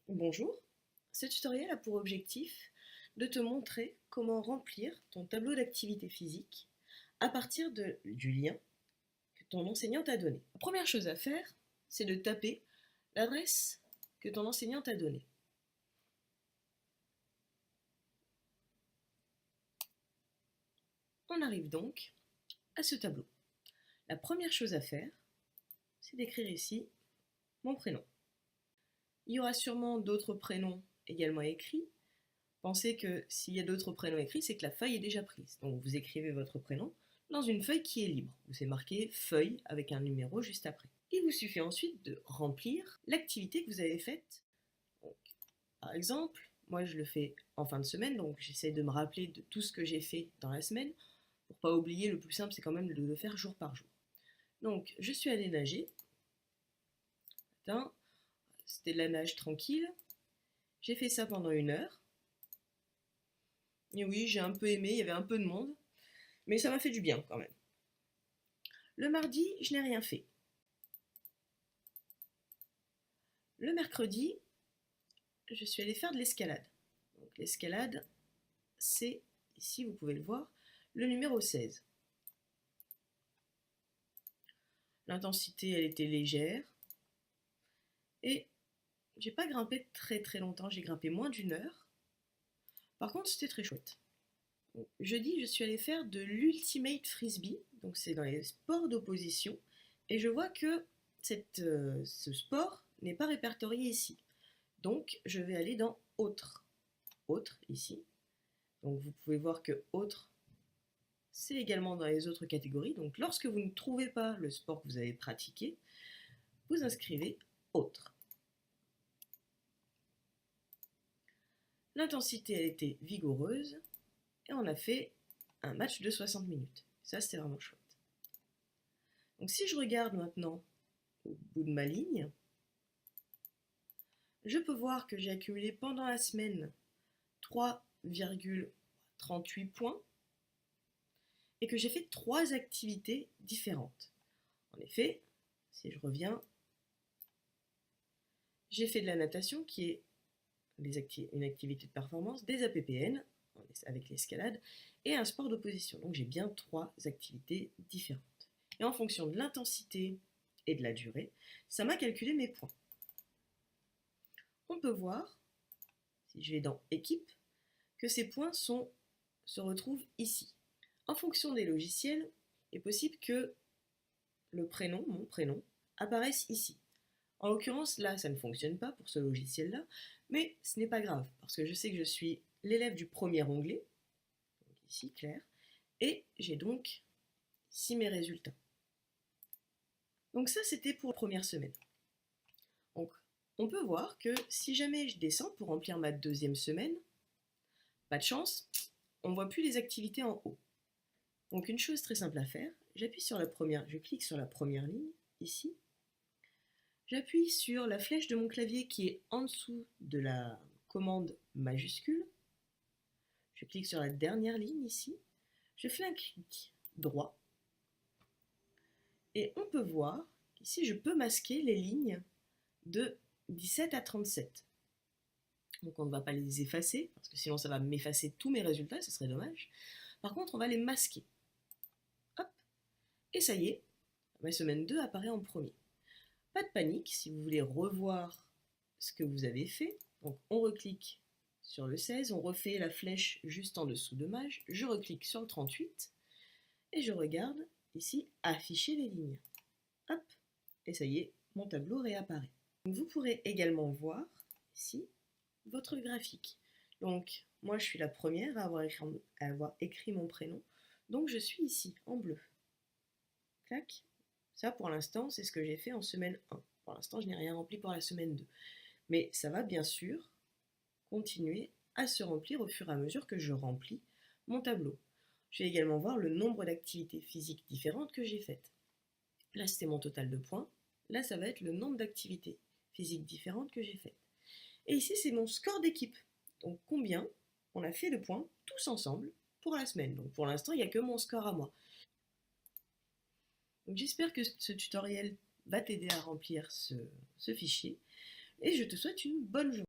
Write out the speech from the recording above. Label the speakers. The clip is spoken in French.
Speaker 1: Bonjour, ce tutoriel a pour objectif de te montrer comment remplir ton tableau d'activité physique à partir du lien que ton enseignant t'a donné. La première chose à faire, c'est de taper l'adresse que ton enseignant t'a donnée. On arrive donc à ce tableau. La première chose à faire, c'est d'écrire ici mon prénom. Il y aura sûrement d'autres prénoms également écrits. Pensez que s'il y a d'autres prénoms écrits, c'est que la feuille est déjà prise. Donc vous écrivez votre prénom dans une feuille qui est libre. Vous c'est marqué feuille avec un numéro juste après. Il vous suffit ensuite de remplir l'activité que vous avez faite. Donc, par exemple, moi je le fais en fin de semaine, donc j'essaie de me rappeler de tout ce que j'ai fait dans la semaine. Pour ne pas oublier, le plus simple c'est quand même de le faire jour par jour. Donc je suis allée nager. C'était de la nage tranquille. J'ai fait ça pendant 1 heure. Et oui, j'ai un peu aimé, il y avait un peu de monde, mais ça m'a fait du bien quand même. Le mardi, je n'ai rien fait. Le mercredi, je suis allée faire de l'escalade. Donc l'escalade, c'est, ici vous pouvez le voir, le numéro 16. L'intensité, elle était légère. Et j'ai pas grimpé très très longtemps, j'ai grimpé moins d'1 heure. Par contre, c'était très chouette. Jeudi, je suis allée faire de l'ultimate frisbee, donc c'est dans les sports d'opposition, et je vois que ce sport n'est pas répertorié ici. Donc, je vais aller dans autre. Autre, ici. Donc, vous pouvez voir que autre, c'est également dans les autres catégories. Donc, lorsque vous ne trouvez pas le sport que vous avez pratiqué, vous inscrivez autre. L'intensité, elle était vigoureuse, et on a fait un match de 60 minutes. Ça, c'était vraiment chouette. Donc, si je regarde maintenant au bout de ma ligne, je peux voir que j'ai accumulé pendant la semaine 3,38 points et que j'ai fait 3 activités différentes. En effet, si je reviens, j'ai fait de la natation qui est une activité de performance, des APPN avec l'escalade et un sport d'opposition. Donc j'ai bien 3 activités différentes. Et en fonction de l'intensité et de la durée, ça m'a calculé mes points. On peut voir, si je vais dans équipe, que ces points se retrouvent ici. En fonction des logiciels, il est possible que le prénom, mon prénom, apparaisse ici. En l'occurrence, là, ça ne fonctionne pas pour ce logiciel-là, mais ce n'est pas grave, parce que je sais que je suis l'élève du premier onglet, donc ici, clair, et j'ai donc ici mes résultats. Donc ça, c'était pour la première semaine. Donc, on peut voir que si jamais je descends pour remplir ma deuxième semaine, pas de chance, on ne voit plus les activités en haut. Donc une chose très simple à faire, je clique sur la première ligne, ici. J'appuie sur la flèche de mon clavier qui est en dessous de la commande majuscule. Je clique sur la dernière ligne ici. Je fais un clic droit. Et on peut voir qu'ici, je peux masquer les lignes de 17 à 37. Donc on ne va pas les effacer, parce que sinon ça va m'effacer tous mes résultats, ce serait dommage. Par contre, on va les masquer. Hop. Et ça y est, ma semaine 2 apparaît en premier. Pas de panique, si vous voulez revoir ce que vous avez fait, donc on reclique sur le 16, on refait la flèche juste en dessous de mage, je reclique sur le 38, et je regarde ici afficher les lignes. Hop, et ça y est, mon tableau réapparaît. Donc vous pourrez également voir ici votre graphique. Donc moi je suis la première à avoir écrit mon prénom, donc je suis ici en bleu. Clac. Ça, pour l'instant, c'est ce que j'ai fait en semaine 1. Pour l'instant, je n'ai rien rempli pour la semaine 2. Mais ça va bien sûr continuer à se remplir au fur et à mesure que je remplis mon tableau. Je vais également voir le nombre d'activités physiques différentes que j'ai faites. Là, c'était mon total de points. Là, ça va être le nombre d'activités physiques différentes que j'ai faites. Et ici, c'est mon score d'équipe. Donc, combien on a fait de points tous ensemble pour la semaine. Donc, pour l'instant, il n'y a que mon score à moi. Donc j'espère que ce tutoriel va t'aider à remplir ce fichier et je te souhaite une bonne journée.